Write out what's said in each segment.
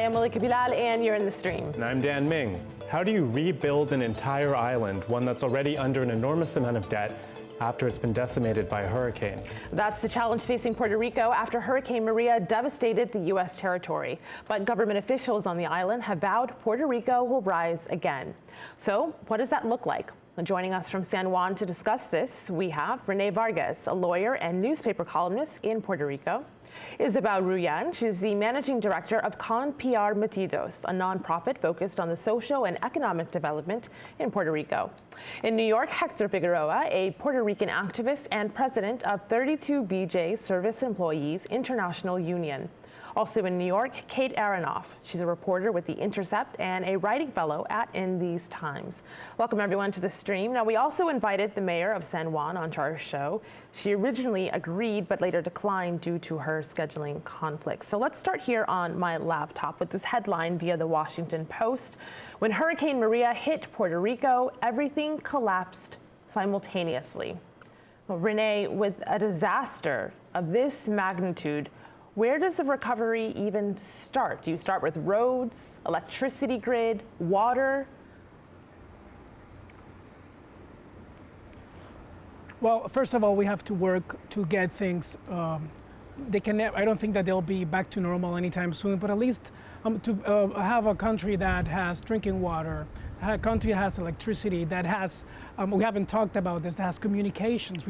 am Malika Bilal, and you're in the stream. And I'm Dan Ming. How do you rebuild an entire island, one that's already under an enormous amount of debt, after it's been decimated by a hurricane? That's the challenge facing Puerto Rico after Hurricane Maria devastated the U.S. territory. But government officials on the island have vowed Puerto Rico will rise again. So what does that look like? Joining us from San Juan to discuss this, we have Renee Vargas, a lawyer and newspaper columnist in Puerto Rico. Isabel Ruyan, she's the managing director of Con PR Metidos, a nonprofit focused on the social and economic development in Puerto Rico. In New York, Hector Figueroa, a Puerto Rican activist and president of 32BJ Service Employees International Union. Also in New York, Kate Aronoff. She's a reporter with The Intercept and a writing fellow at In These Times. Welcome everyone to the stream. Now, we also invited the mayor of San Juan onto our show. She originally agreed, but later declined due to her scheduling conflicts. So let's start here on my laptop with this headline via the Washington Post. When Hurricane Maria hit Puerto Rico, everything collapsed simultaneously. Well, Renee, with a disaster of this magnitude, where does the recovery even start? Do you start with roads, electricity grid, water? Well, first of all, we have to work to get things. I don't think that they'll be back to normal anytime soon, but at least to have a country that has drinking water, a country that has electricity, that has, we haven't talked about this, that has communications.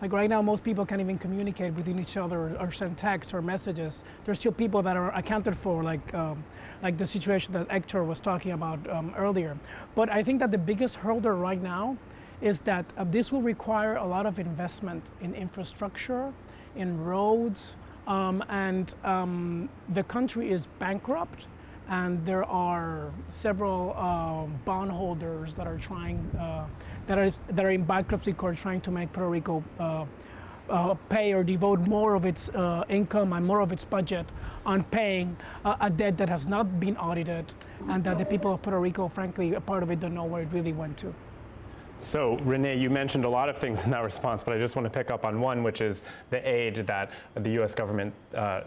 Like right now, most people can't even communicate with each other or send text or messages. There's still people that are accounted for, like the situation that Hector was talking about earlier. But I think that the biggest hurdle right now is that this will require a lot of investment in infrastructure, in roads, and the country is bankrupt. And there are several bondholders that are trying, that are in bankruptcy court trying to make Puerto Rico pay or devote more of its income and more of its budget on paying a debt that has not been audited, and that the people of Puerto Rico, frankly, a part of it don't know where it really went to. So, Renee, you mentioned a lot of things in that response, but I just want to pick up on one, which is the aid that the U.S. government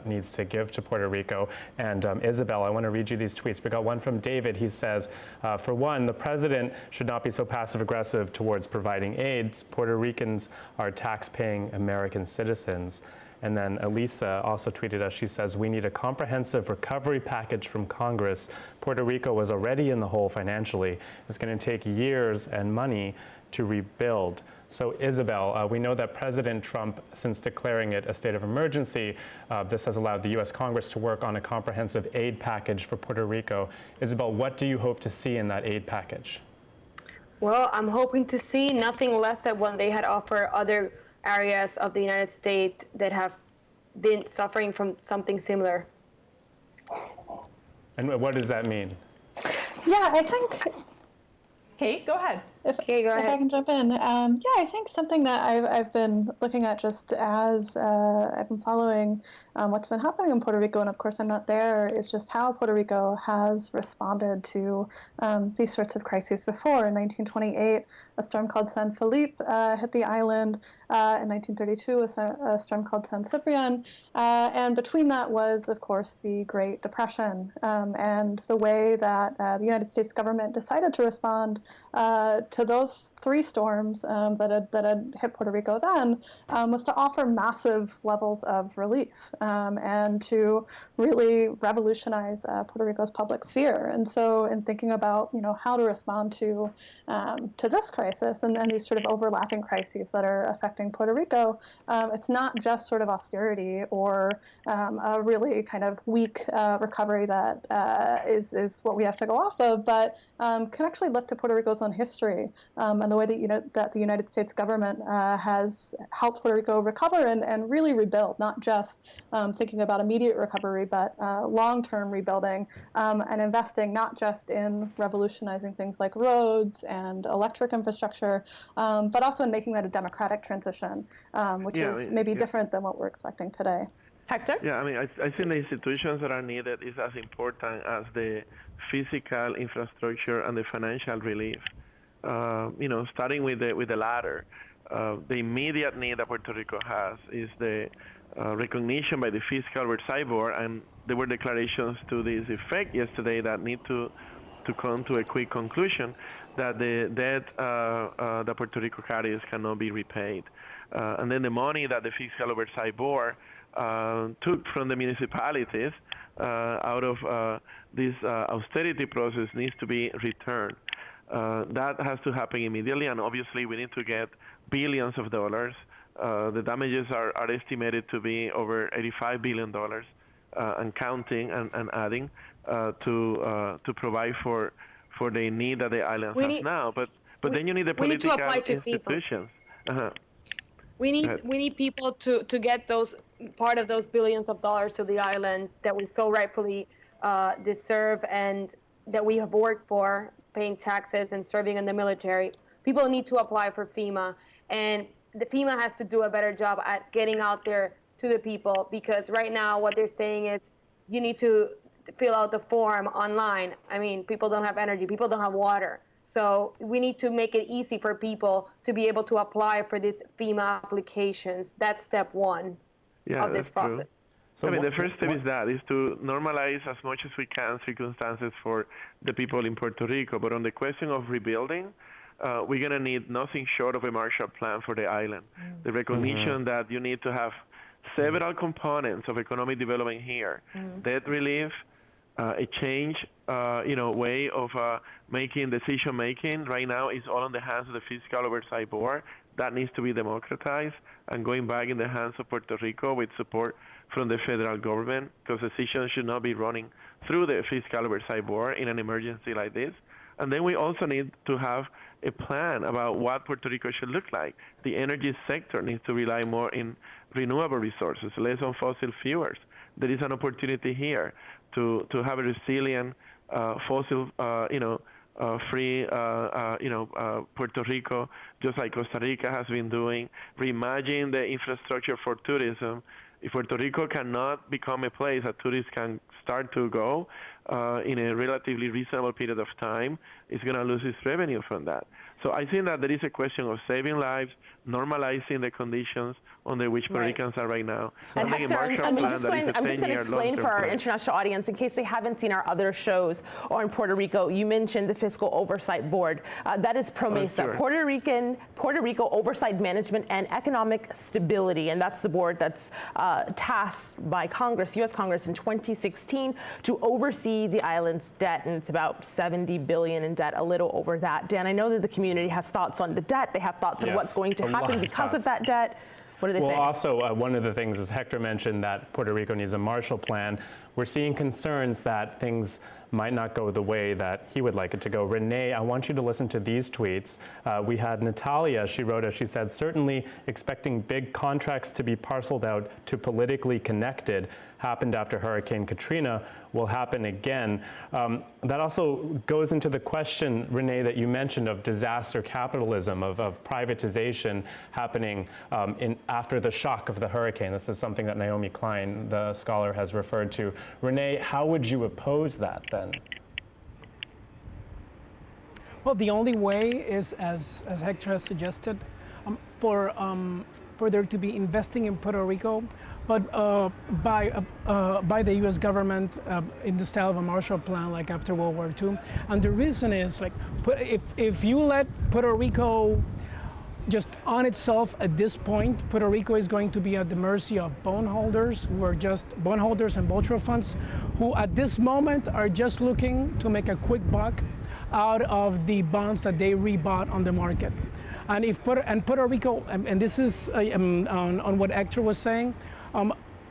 needs to give to Puerto Rico. And Isabel, I want to read you these tweets. We got one from David. He says, for one, the president should not be so passive-aggressive towards providing aid. Puerto Ricans are tax-paying American citizens. And then Elisa also tweeted us, she says, we need a comprehensive recovery package from Congress. Puerto Rico was already in the hole financially. It's going to take years and money to rebuild. So Isabel, we know that President Trump, since declaring it a state of emergency, this has allowed the US Congress to work on a comprehensive aid package for Puerto Rico. Isabel, what do you hope to see in that aid package? Well, I'm hoping to see nothing less than what they had offered other areas of the United States that have been suffering from something similar. And what does that mean? Yeah, I think. Kate, go ahead. If I can jump in. Yeah, I think something that I've been looking at just as I've been following what's been happening in Puerto Rico, and of course I'm not there, is just how Puerto Rico has responded to these sorts of crises before. In 1928, a storm called San Felipe hit the island. In 1932, a storm called San Ciprian. And between that was, of course, the Great Depression. And the way that the United States government decided to respond to those three storms that had hit Puerto Rico then was to offer massive levels of relief and to really revolutionize Puerto Rico's public sphere. And so in thinking about how to respond to this crisis and these sort of overlapping crises that are affecting Puerto Rico, it's not just sort of austerity or a really kind of weak recovery that is what we have to go off of, but can actually look to Puerto Rico's own history and the way that that the United States government has helped Puerto Rico recover and really rebuild, not just thinking about immediate recovery, but long-term rebuilding and investing not just in revolutionizing things like roads and electric infrastructure, but also in making that a democratic transition, which is maybe different than what we're expecting today. Hector? Yeah, I mean, I think the institutions that are needed is as important as the physical infrastructure and the financial relief. Starting with the latter, the immediate need that Puerto Rico has is the recognition by the Fiscal Oversight Board, and there were declarations to this effect yesterday that need to come to a quick conclusion that the debt that Puerto Rico carries cannot be repaid. And then the money that the Fiscal Oversight Board took from the municipalities out of this austerity process needs to be returned. That has to happen immediately, and obviously we need to get billions of dollars. The damages are estimated to be over $85 billion and counting and adding to provide for the need that the island has now. But then you need the political institutions. We need people to get those part of those billions of dollars to the island that we so rightfully deserve and that we have worked for, paying taxes and serving in the military. People need to apply for FEMA, and the FEMA has to do a better job at getting out there to the people, because right now what they're saying is you need to fill out the form online. I mean, people don't have energy, people don't have water. So we need to make it easy for people to be able to apply for these FEMA applications. That's step one of this process. So I mean, the first step is to normalize as much as we can circumstances for the people in Puerto Rico. But on the question of rebuilding, we're going to need nothing short of a Marshall Plan for the island. The recognition that you need to have several components of economic development here. Debt relief, a change, way of making decision-making. Right now is all in the hands of the Fiscal Oversight Board. That needs to be democratized and going back in the hands of Puerto Rico with support from the federal government, because decisions should not be running through the Fiscal Oversight Board in an emergency like this. And then we also need to have a plan about what Puerto Rico should look like. The energy sector needs to rely more in renewable resources, less on fossil fuels. There is an opportunity here to have a resilient, fossil, free, Puerto Rico, just like Costa Rica has been doing. Reimagine the infrastructure for tourism. If Puerto Rico cannot become a place that tourists can start to go in a relatively reasonable period of time, it's going to lose its revenue from that. So I think that there is a question of saving lives, normalizing the conditions under which Puerto Ricans are right now. And Hector, I'm just going to explain for our international audience, in case they haven't seen our other shows on Puerto Rico. You mentioned the Fiscal Oversight Board. That is PROMESA, sure. Puerto Rico Oversight Management and Economic Stability. And that's the board that's tasked by Congress, U.S. Congress in 2016 to oversee the island's debt. And it's about $70 billion in debt, a little over that. Dan, I know that the community has thoughts on the debt. They have thoughts on what's going to happen because of that debt. What do they say? Well, also, one of the things is Hector mentioned that Puerto Rico needs a Marshall Plan. We're seeing concerns that things might not go the way that he would like it to go. Renee, I want you to listen to these tweets. We had Natalia, she wrote, she said, certainly expecting big contracts to be parceled out to politically connected happened after Hurricane Katrina will happen again. That also goes into the question, Renee, that you mentioned of disaster capitalism, of privatization happening after the shock of the hurricane. This is something that Naomi Klein, the scholar, has referred to. Renee, how would you oppose that then? Well, the only way is, as Hector has suggested, for there to be investing in Puerto Rico, but by the U.S. government in the style of a Marshall Plan, like after World War II. And the reason is, like, if you let Puerto Rico just on itself at this point, Puerto Rico is going to be at the mercy of bondholders, who are just bondholders and vulture funds, who at this moment are just looking to make a quick buck out of the bonds that they rebought on the market. And if Puerto Rico, and this is on what Hector was saying,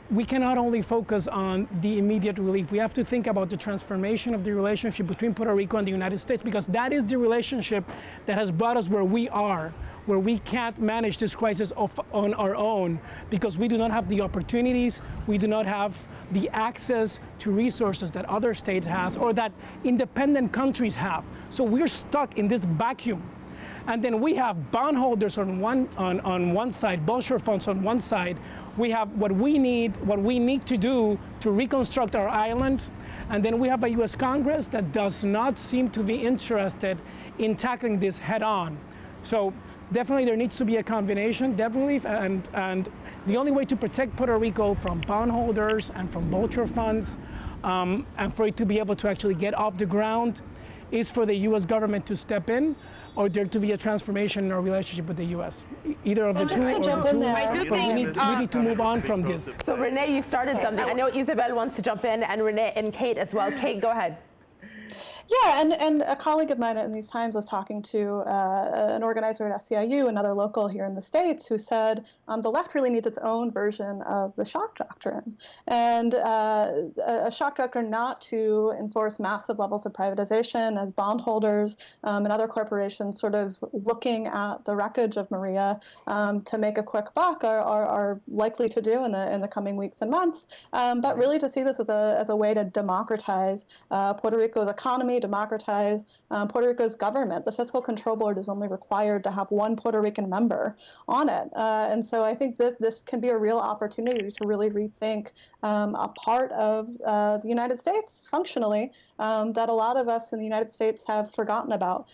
we cannot only focus on the immediate relief. We have to think about the transformation of the relationship between Puerto Rico and the United States, because that is the relationship that has brought us where we are, where we can't manage this crisis on our own because we do not have the opportunities, we do not have the access to resources that other states has or that independent countries have. So we're stuck in this vacuum. And then we have bondholders on one side, vulture funds on one side. We have what we need to do to reconstruct our island. And then we have a U.S. Congress that does not seem to be interested in tackling this head on. So definitely there needs to be a combination, debt relief and The only way to protect Puerto Rico from bondholders and from vulture funds, and for it to be able to actually get off the ground, is for the U.S. government to step in, or there to be a transformation in our relationship with the U.S. Either of the two, I or jump the in two. there? I do But think, we need to move on from this. So Renee, you started something. I know Isabel wants to jump in, and Renee and Kate as well. Kate, go ahead. Yeah, and a colleague of mine in these times was talking to an organizer at SCIU, another local here in the States, who said the left really needs its own version of the shock doctrine, and a shock doctrine not to enforce massive levels of privatization as bondholders and other corporations sort of looking at the wreckage of Maria to make a quick buck are likely to do in the coming weeks and months, but really to see this as a way to democratize Puerto Rico's economy, democratize Puerto Rico's government. The Fiscal Control Board is only required to have one Puerto Rican member on it. And so I think that this can be a real opportunity to really rethink a part of the United States functionally that a lot of us in the United States have forgotten about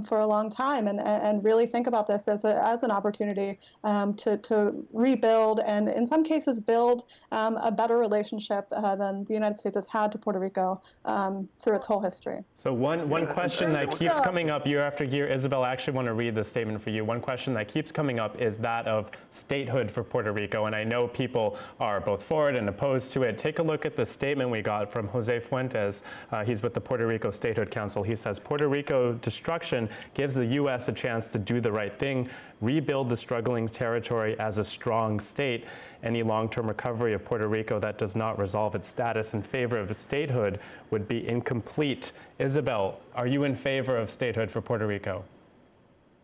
for a long time, and really think about this as an opportunity to rebuild and in some cases build a better relationship than the United States has had to Puerto Rico through its whole history. So one question that keeps coming up year after year, Isabel, I actually want to read the statement for you. One question that keeps coming up is that of statehood for Puerto Rico, and I know people are both for it and opposed to it. Take a look at the statement we got from Jose Fuentes. He's with the Puerto Rico Statehood Council. He says, Puerto Rico destruction gives the U.S. a chance to do the right thing, rebuild the struggling territory as a strong state. Any long-term recovery of Puerto Rico that does not resolve its status in favor of statehood would be incomplete. Isabel, are you in favor of statehood for Puerto Rico?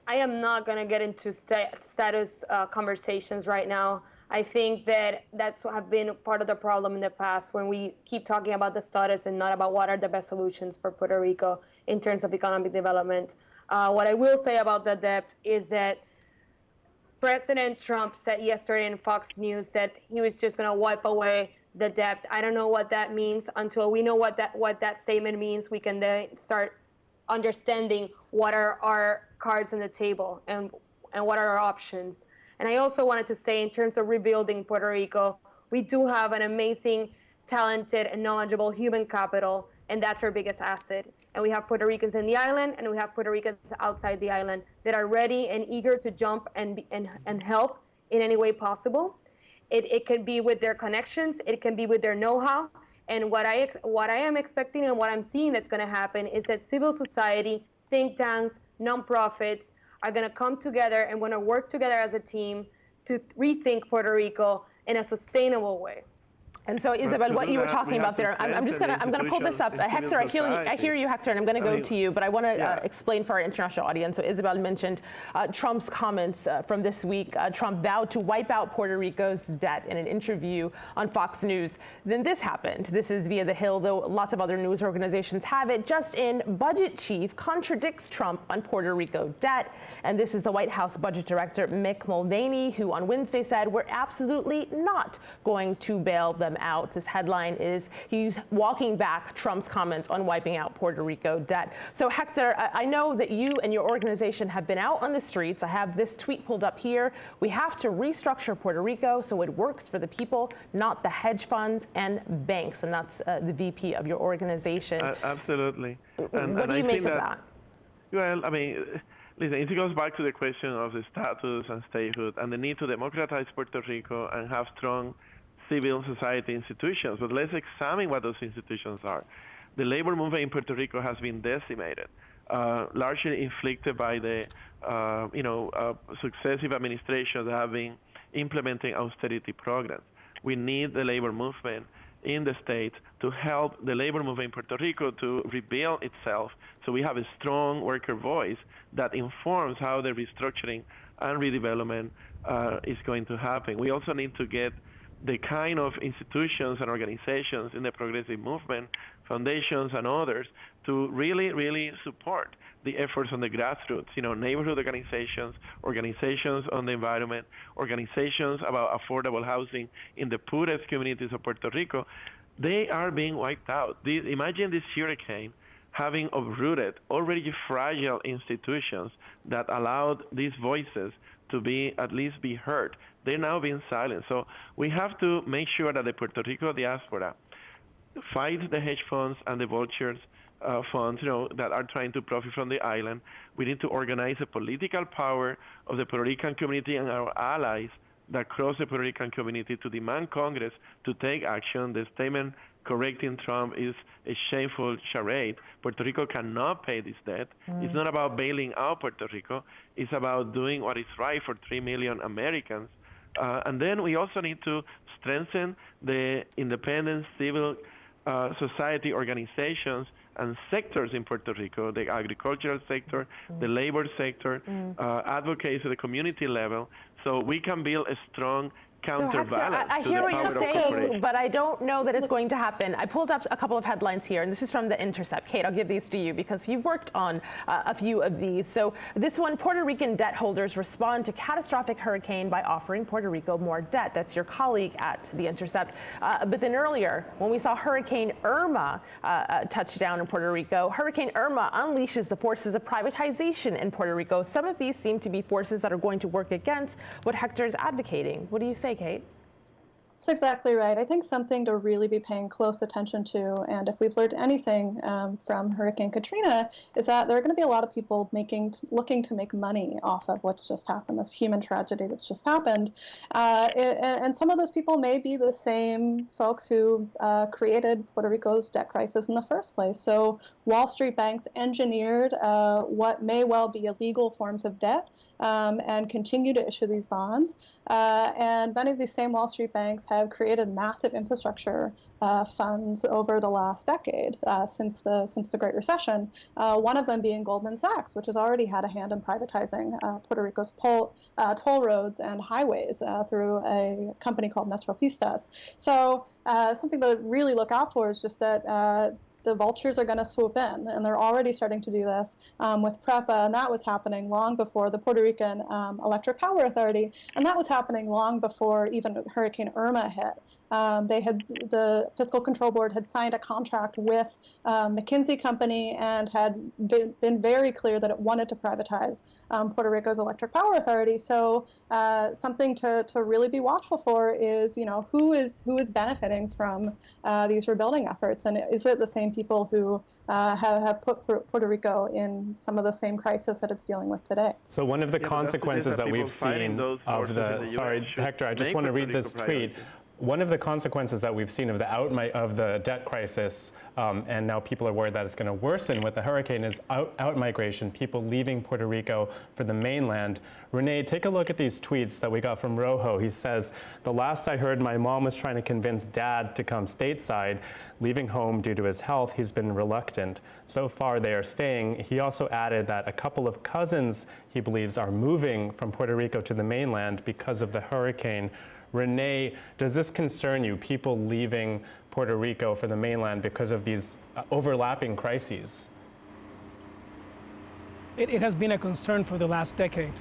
I am not going to get into status conversations right now. I think that's have been part of the problem in the past when we keep talking about the status and not about what are the best solutions for Puerto Rico in terms of economic development. What I will say about the debt is that President Trump said yesterday in Fox News that he was just going to wipe away the debt. I don't know what that means. Until we know what that statement means, we can then start understanding what are our cards on the table and what are our options. And I also wanted to say, in terms of rebuilding Puerto Rico, we do have an amazing, talented, and knowledgeable human capital, and that's our biggest asset. And we have Puerto Ricans in the island, and we have Puerto Ricans outside the island that are ready and eager to jump and help in any way possible. It can be with their connections, it can be with their know-how, and what I am expecting and what I'm seeing that's going to happen is that civil society, think tanks, nonprofits are going to come together and want to work together as a team to rethink Puerto Rico in a sustainable way. And so, Isabel, what you were talking about there, I'm gonna pull this up. Hector, I hear you, Hector, and I'm gonna go to you, but I want to explain for our international audience. So Isabel mentioned Trump's comments from this week. Trump vowed to wipe out Puerto Rico's debt in an interview on Fox News. Then this happened. This is via The Hill, though lots of other news organizations have it. Just in, budget chief contradicts Trump on Puerto Rico debt. And this is the White House budget director, Mick Mulvaney, who on Wednesday said, we're absolutely not going to bail them out. This headline is he's walking back Trump's comments on wiping out Puerto Rico debt. So Hector, I know that you and your organization have been out on the streets. I have this tweet pulled up here. We have to restructure Puerto Rico so it works for the people, not the hedge funds and banks. And that's the VP of your organization. Absolutely. What do you make of that? Well, I mean, listen, it goes back to the question of the status and statehood and the need to democratize Puerto Rico and have strong civil society institutions. But let's examine what those institutions are. The labor movement in Puerto Rico has been decimated, largely inflicted by the successive administrations that have been implementing austerity programs. We need the labor movement in the state to help the labor movement in Puerto Rico to rebuild itself, so we have a strong worker voice that informs how the restructuring and redevelopment is going to happen. We also need to get the kind of institutions and organizations in the progressive movement, foundations and others, to really, really support the efforts on the grassroots, neighborhood organizations on the environment, organizations about affordable housing in the poorest communities of Puerto Rico. They are being wiped out. Imagine this hurricane having uprooted already fragile institutions that allowed these voices to be at least be heard. They're now being silent. So we have to make sure that the Puerto Rico diaspora fight the hedge funds and the vultures funds, that are trying to profit from the island. We need to organize a political power of the Puerto Rican community and our allies that cross the Puerto Rican community to demand Congress to take action. The statement correcting Trump is a shameful charade. Puerto Rico cannot pay this debt. It's not about bailing out Puerto Rico. It's about doing what is right for 3 million Americans. And then we also need to strengthen the independent civil society organizations and sectors in Puerto Rico, the agricultural sector, the labor sector, advocates at the community level, so we can build a strong counterbalance. I hear what you're saying, but I don't know that it's going to happen. I pulled up a couple of headlines here, and this is from The Intercept. Kate, I'll give these to you because you've worked on a few of these. So this one, Puerto Rican debt holders respond to catastrophic hurricane by offering Puerto Rico more debt. That's your colleague at The Intercept. But then earlier, when we saw Hurricane Irma touch down in Puerto Rico, Hurricane Irma unleashes the forces of privatization in Puerto Rico. Some of these seem to be forces that are going to work against what Hector is advocating. What do you say, Kate? That's exactly right. I think something to really be paying close attention to, and if we've learned anything from Hurricane Katrina, is that there are going to be a lot of people looking to make money off of what's just happened, this human tragedy that's just happened. And some of those people may be the same folks who created Puerto Rico's debt crisis in the first place. So Wall Street banks engineered what may well be illegal forms of debt and continue to issue these bonds. And many of these same Wall Street banks have created massive infrastructure funds over the last decade since the Great Recession. One of them being Goldman Sachs, which has already had a hand in privatizing Puerto Rico's toll roads and highways through a company called Metropistas. So something to really look out for is just that the vultures are going to swoop in, and they're already starting to do this with PREPA, and that was happening long before the Puerto Rican Electric Power Authority, and that was happening long before even Hurricane Irma hit. The Fiscal Control Board had signed a contract with McKinsey Company and had been very clear that it wanted to privatize Puerto Rico's Electric Power Authority. So something to really be watchful for is, who is benefiting from these rebuilding efforts, and is it the same people who have put Puerto Rico in some of the same crisis that it's dealing with today? So one of the consequences that we've seen of the, sorry, Hector, I just want to read this tweet. One of the consequences that we've seen of the debt crisis, and now people are worried that it's going to worsen with the hurricane, is out-migration, people leaving Puerto Rico for the mainland. Renee, take a look at these tweets that we got from Rojo. He says, "The last I heard, my mom was trying to convince dad to come stateside, leaving home due to his health. He's been reluctant. So far, they are staying." He also added that a couple of cousins, he believes, are moving from Puerto Rico to the mainland because of the hurricane. Renee, does this concern you, people leaving Puerto Rico for the mainland because of these overlapping crises? It has been a concern for the last decade.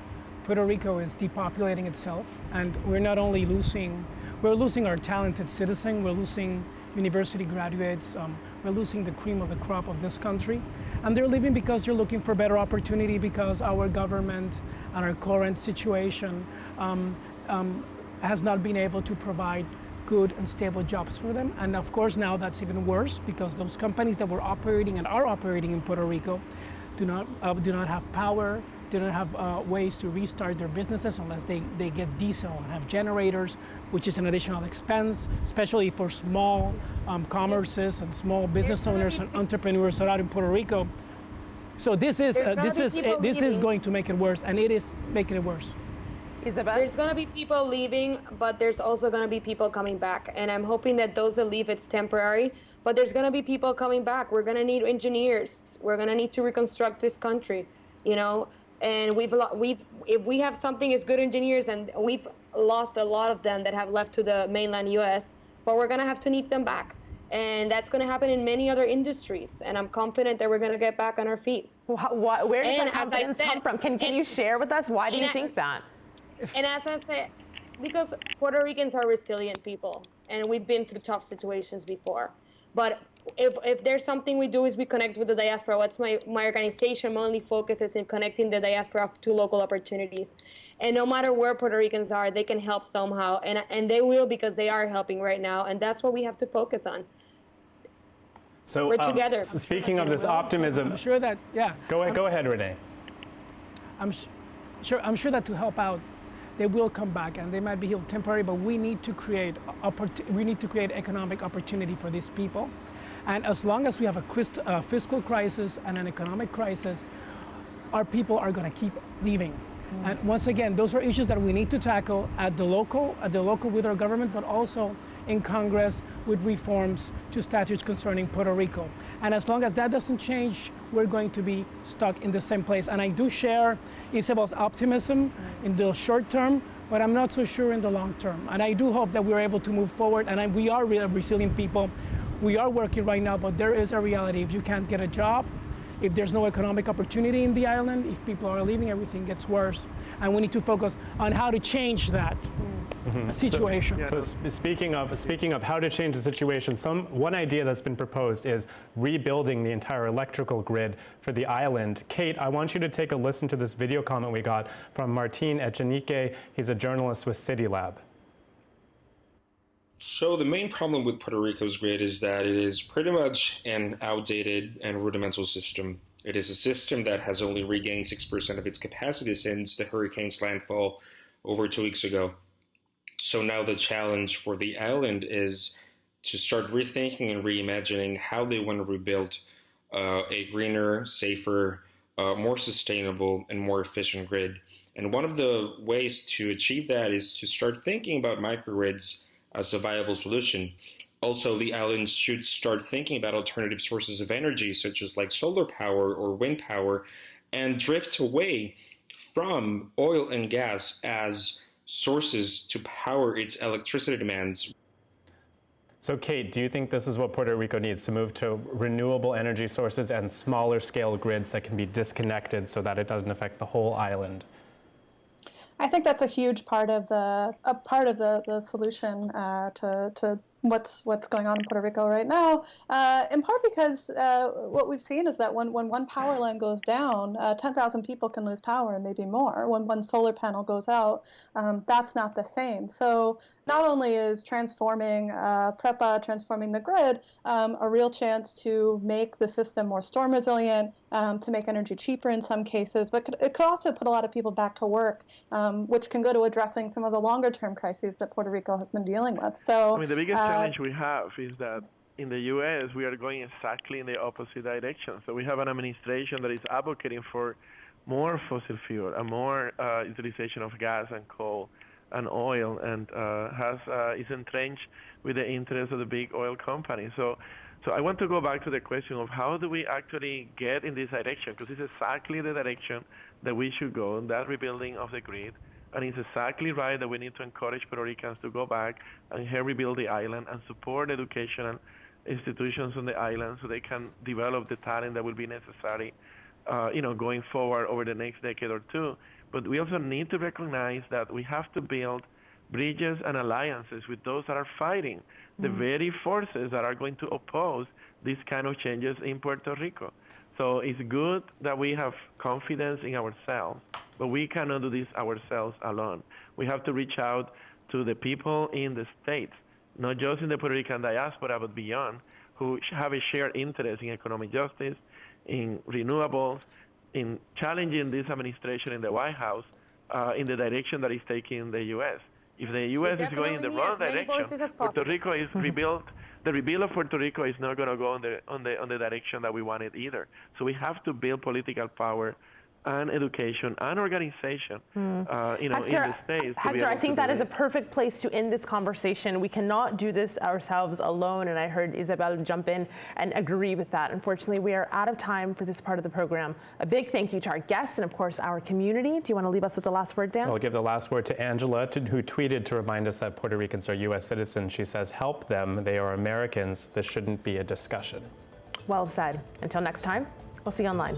Puerto Rico is depopulating itself, and we're not only losing our talented citizens, we're losing university graduates, we're losing the cream of the crop of this country. And they're leaving because they're looking for better opportunity, because our government and our current situation has not been able to provide good and stable jobs for them. And of course now that's even worse, because those companies that were operating and are operating in Puerto Rico do not have power, do not have ways to restart their businesses unless they get diesel and have generators, which is an additional expense, especially for small commerces and small business owners and entrepreneurs that are out in Puerto Rico. So this is going to make it worse, and it is making it worse. Isabel? There's going to be people leaving, but there's also going to be people coming back. And I'm hoping that those that leave, it's temporary. But there's going to be people coming back. We're going to need engineers. We're going to need to reconstruct this country, And if we have something as good engineers, and we've lost a lot of them that have left to the mainland U.S., but we're going to have to need them back. And that's going to happen in many other industries. And I'm confident that we're going to get back on our feet. Where does that confidence come from? Can you share with us? Why do you think that? And as I said, because Puerto Ricans are resilient people, and we've been through tough situations before. But if there's something we do is we connect with the diaspora. What's my organization mainly focuses in connecting the diaspora to local opportunities. And no matter where Puerto Ricans are, they can help somehow. And they will, because they are helping right now. And that's what we have to focus on. So we're together. So speaking of this optimism, I'm sure that, yeah. Go ahead, Renee. I'm sure that to help out, they will come back, and they might be temporary, but we need to create economic opportunity for these people. And as long as we have a fiscal crisis and an economic crisis, our people are going to keep leaving. And once again, those are issues that we need to tackle at the local with our government, but also in Congress with reforms to statutes concerning Puerto Rico. And as long as that doesn't change, we're going to be stuck in the same place. And I do share Isabel's optimism in the short term, but I'm not so sure in the long term. And I do hope that we're able to move forward, and we are resilient people. We are working right now, but there is a reality. If you can't get a job, if there's no economic opportunity in the island, if people are leaving, everything gets worse. And we need to focus on how to change that situation. So speaking of how to change the situation, one idea that's been proposed is rebuilding the entire electrical grid for the island. Kate, I want you to take a listen to this video comment we got from Martin Echenique. He's a journalist with City Lab. So the main problem with Puerto Rico's grid is that it is pretty much an outdated and rudimental system. It is a system that has only regained 6% of its capacity since the hurricane's landfall over 2 weeks ago. So now the challenge for the island is to start rethinking and reimagining how they want to rebuild a greener, safer, more sustainable, and more efficient grid. And one of the ways to achieve that is to start thinking about microgrids as a viable solution. Also, the island should start thinking about alternative sources of energy, such as like solar power or wind power, and drift away from oil and gas as sources to power its electricity demands. So Kate, do you think this is what Puerto Rico needs, to move to renewable energy sources and smaller scale grids that can be disconnected so that it doesn't affect the whole island? I think that's a huge part of the solution to what's going on in Puerto Rico right now, in part because what we've seen is that when one power line goes down, 10,000 people can lose power and maybe more. When one solar panel goes out, that's not the same. So not only is transforming PREPA, transforming the grid, a real chance to make the system more storm resilient, to make energy cheaper in some cases, but it could also put a lot of people back to work, which can go to addressing some of the longer term crises that Puerto Rico has been dealing with. So I mean, the biggest challenge we have is that in the U.S. we are going exactly in the opposite direction. So we have an administration that is advocating for more fossil fuel and more utilization of gas and coal and oil, and is entrenched with the interests of the big oil companies. So I want to go back to the question of how do we actually get in this direction, because it's exactly the direction that we should go, that rebuilding of the grid. And it's exactly right that we need to encourage Puerto Ricans to go back and help rebuild the island and support educational institutions on the island so they can develop the talent that will be necessary, going forward over the next decade or two. But we also need to recognize that we have to build bridges and alliances with those that are fighting the very forces that are going to oppose these kind of changes in Puerto Rico. So it's good that we have confidence in ourselves, but we cannot do this ourselves alone. We have to reach out to the people in the States, not just in the Puerto Rican diaspora, but beyond, who have a shared interest in economic justice, in renewables, in challenging this administration in the White House in the direction that is taking the U.S. If the U.S. is going in the wrong direction, Puerto Rico is rebuilt. The rebuild of Puerto Rico is not going to go on the direction that we want it either. So we have to build political power and education and organization, in the States. Hector, I think that is a perfect place to end this conversation. We cannot do this ourselves alone, and I heard Isabel jump in and agree with that. Unfortunately, we are out of time for this part of the program. A big thank you to our guests and, of course, our community. Do you want to leave us with the last word, Dan? So I'll give the last word to Angela, who tweeted to remind us that Puerto Ricans are U.S. citizens. She says, help them. They are Americans. This shouldn't be a discussion. Well said. Until next time, we'll see you online.